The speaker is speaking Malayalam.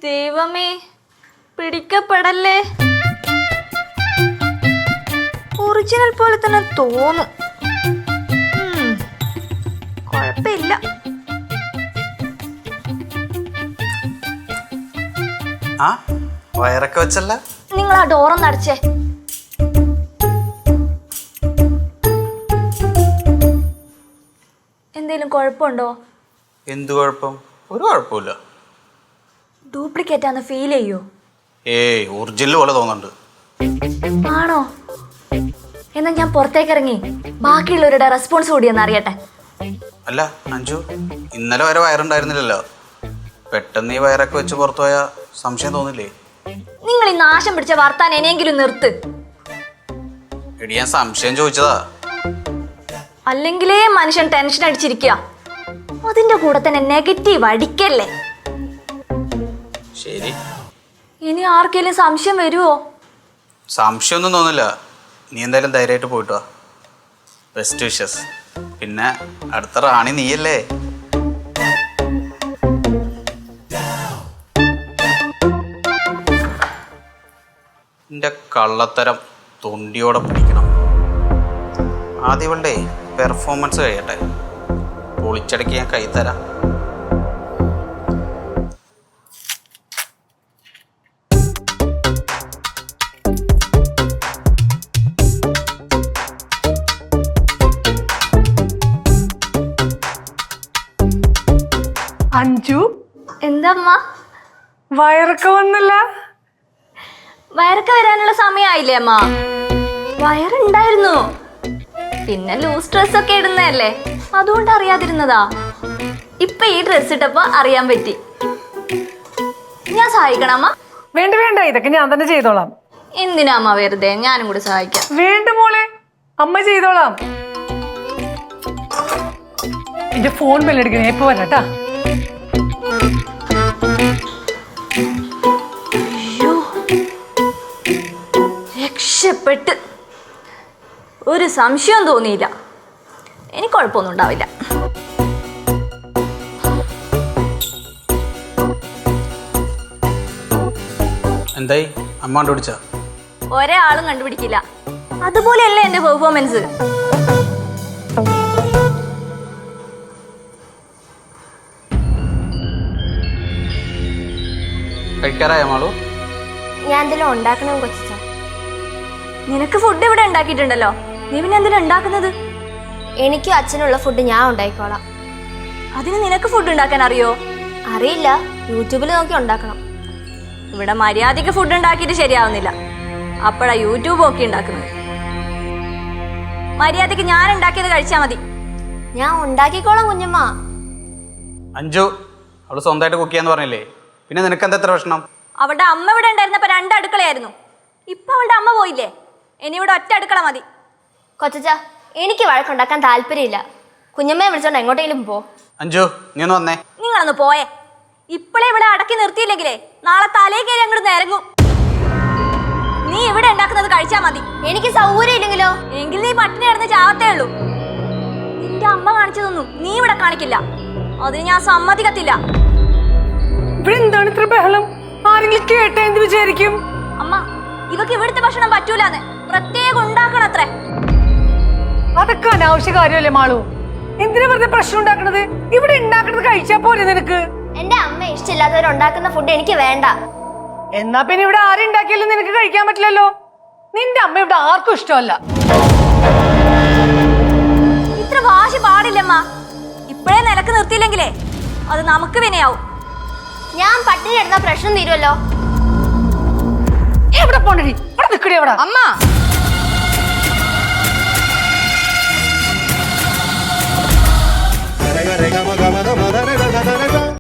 ദൈവമേ, പിടിക്കപ്പെടല്ലേ. ഒറിജിനൽ പോലെ തന്നെ തോന്നും. കുഴപ്പമില്ല. ആ വയറൊക്കെ വെച്ചല്ല. നിങ്ങൾ ആ ഡോറൊന്ന് അടച്ചേ. എന്തേലും കുഴപ്പമുണ്ടോ? എന്ത് കുഴപ്പം? ഒരു കുഴപ്പമില്ല. ഡ്യൂപ്ലിക്കേറ്റ് ആണെന്ന് ഫീൽ ചെയ്യോ? ഏയ് ഒറിജിനൽ പോലെ തോന്നുന്നുണ്ട്. ആണോ? എന്നാ ഞാൻ പുറത്തേക്ക് ഇറങ്ങി ബാക്കിയുള്ളവരുടെ റെസ്പോൺസ് കൂടി ഒന്ന് അറിയട്ടെ. അല്ല അഞ്ജു, ഇന്നലെ വരെ വയറുണ്ടായിരുന്നില്ലല്ലോ. പെട്ടെന്ന് ഈ വയറൊക്കെ വെച്ച് പുറത്തു പോയാൽ സംശയം തോന്നില്ലേ? നിങ്ങൾ ഈ നാശം പിടിച്ച വർത്താൻ എനെങ്കിലും നിർത്ത്. എടി ഞാൻ സംശയം ചോദിച്ചതാ. അല്ലെങ്കിലേ മനുഷ്യൻ ടെൻഷൻ അടിച്ചിരിക്കുക. അതിന്റെ കൂടെ തന്നെ നെഗറ്റീവ് അടിക്കല്ലേ. ശരി, ഇനി ആർക്കെങ്കിലും സംശയം വരുമോ? സംശയമൊന്നും തോന്നില്ല. നീ എന്തായാലും ധൈര്യമായിട്ട് പോയിട്ട് വാ. Best wishes. പിന്നെ അടുത്ത റാണി നീയല്ലേ? എൻ്റെ കള്ളത്തരം തൊണ്ടിയോടെ പിടിക്കണം. ആദ്യം ഇവളുടെ പെർഫോമൻസ് കഴിയട്ടെ. പൊളിച്ചടക്കി ഞാൻ കൈ തരാം. അഞ്ജു, എന്താമ്മ? വയറൊക്കെ വന്നില്ല? വയറൊക്കെ വരാനുള്ള സമയമായില്ലേ അമ്മ? വയറുണ്ടായിരുന്നു, പിന്നെ ലൂസ് ഡ്രസ്സൊക്കെ ഇടുന്നതല്ലേ, അതുകൊണ്ട് അറിയാതിരുന്നതാ. ഇപ്പൊ ഈ ഡ്രസ് ഇട്ടപ്പോ അറിയാൻ പറ്റി. ഞാൻ സഹായിക്കണം അമ്മ? വേണ്ട വേണ്ട, ഇതൊക്കെ ഞാൻ തന്നെ ചെയ്തോളാം. എന്തിനാ അമ്മ വെറുതെ? ഞാനും കൂടി സഹായിക്കാം. വേണ്ട മോളെ, അമ്മ ചെയ്തോളാം. എന്റെ ഫോൺ ബെല്ലടിക്കണേ, ഇപ്പൊ വരാട്ടാ. രക്ഷപ്പെട്ട്. ഒരു സംശയം തോന്നിയില്ല. എനിക്ക് കുഴപ്പമൊന്നും ഉണ്ടാവില്ല. എന്തായി, അമ്മ കണ്ടുപിടിച്ച? ഒരാളും കണ്ടുപിടിക്കില്ല. അതുപോലെയല്ലേ എന്റെ പെർഫോമൻസ്. കഴിക്കാറായ മാളു? ഞാൻ എന്തെങ്കിലും ഉണ്ടാക്കണം കൊച്ചാ. നിനക്ക് ഫുഡ് ഇവിടെ ഉണ്ടാക്കിയിട്ടുണ്ടല്ലോ, നീ പിന്നെ എന്തിനാ ഉണ്ടാക്കുന്നത്? എനിക്ക് അച്ഛനുള്ള ഫുഡ് ഞാൻ ഉണ്ടാക്കിക്കോളാം. അതിന് നിനക്ക് ഫുഡ് ഉണ്ടാക്കാൻ അറിയോ? അറിയില്ല, യൂട്യൂബിൽ നോക്കി ഉണ്ടാക്കണം. ഇവിടെ മര്യാദയ്ക്ക് ഫുഡ് ഉണ്ടാക്കിയിട്ട് ശരിയാവുന്നില്ല, അപ്പോഴാ യൂട്യൂബ് ഒക്കെ ഉണ്ടാക്കുന്നത്. മര്യാദയ്ക്ക് ഞാൻ ഉണ്ടാക്കിയത് കഴിച്ചാൽ മതി. ഞാൻ ഉണ്ടാക്കിക്കോളാം കുഞ്ഞമ്മ. അഞ്ജു, അവള് സ്വന്തമായിട്ട് കുക്ക് ചെയ്യാന്ന് പറഞ്ഞില്ലേ, പിന്നെ നിനക്ക് എന്താ എത്ര പ്രശ്നം? അവളുടെ അമ്മ ഇവിടെ ഉണ്ടായിരുന്നപ്പോ 2 അടുക്കളയായിരുന്നു. ഇപ്പൊ അവളുടെ അമ്മ പോയില്ലേ, ഇനി ഇവിടെ ഒറ്റ അടുക്കള മതി. കൊച്ചച്ച, എനിക്ക് വഴക്കുണ്ടാക്കാൻ താല്പര്യമില്ല. കുഞ്ഞമ്മയെ വിളിച്ചോണ്ട് എങ്ങോട്ടെങ്കിലും പോ. അഞ്ജു, നീ ഒന്ന് വന്നേ. നിങ്ങളൊന്ന് പോയേ. ഇപ്പോഴേ ഇവിടെ അടക്കി നിർത്തിയില്ലെങ്കിലേ നാളെ തലേ കയറി അങ്ങോട്ട് ഇറങ്ങും. നീ ഇവിടെ ഉണ്ടാക്കുന്നത് കഴിച്ചാ മതി. എനിക്ക് സൗകര്യം ഇല്ലെങ്കിലോ? എങ്കിൽ നീ പട്ടിണി കിടന്ന് ചാവത്തേ ഉള്ളൂ. നിന്റെ അമ്മ കാണിച്ചതൊന്നും നീ ഇവിടെ കാണിക്കില്ല, അതിന് ഞാൻ സമ്മതിക്കത്തില്ല. ഇവിടെ എന്താണ് ഇത്ര ബഹളം? ആരെങ്കിലും കേട്ടാ എന്ത് വിചാരിക്കും? അമ്മ, ഇവക്ക് ഇവിടുത്തെ ഭക്ഷണം പറ്റൂലെന്ന് പ്രത്യേകം ഉണ്ടാക്കണത്രേ. അതൊക്കെ അനാവശ്യ കാര്യമല്ലേ മാളു? എന്തിനാ വെറുതെ പ്രശ്നം ഉണ്ടാക്കണത്? ഇവിടെ ഉണ്ടാക്കണത് കഴിച്ചാ പോരെ നിനക്ക്? എന്റെ അമ്മ ഇഷ്ടമില്ലാത്തവരുണ്ടാക്കുന്ന ഫുഡ് എനിക്ക് വേണ്ട. എന്നാ പിന്നെ ഇവിടെ ആരുണ്ടാക്കിയാലും നിനക്ക് കഴിക്കാൻ പറ്റില്ലല്ലോ. നിന്റെ അമ്മ ഇവിടെ ആർക്കും ഇഷ്ടമല്ല. ഇത്ര വാശി പാടില്ലമ്മ. ഇപ്പോഴേ നിലക്ക് നിർത്തിയില്ലെങ്കിലേ അത് നമുക്ക് വിനയാവും. ഞാൻ പട്ടിണി എടുത്ത പ്രശ്നം തീരുമല്ലോ. എവിടെ പോണ്ടി? അവിടെ നിൽക്കണേ അവിടെ. അമ്മ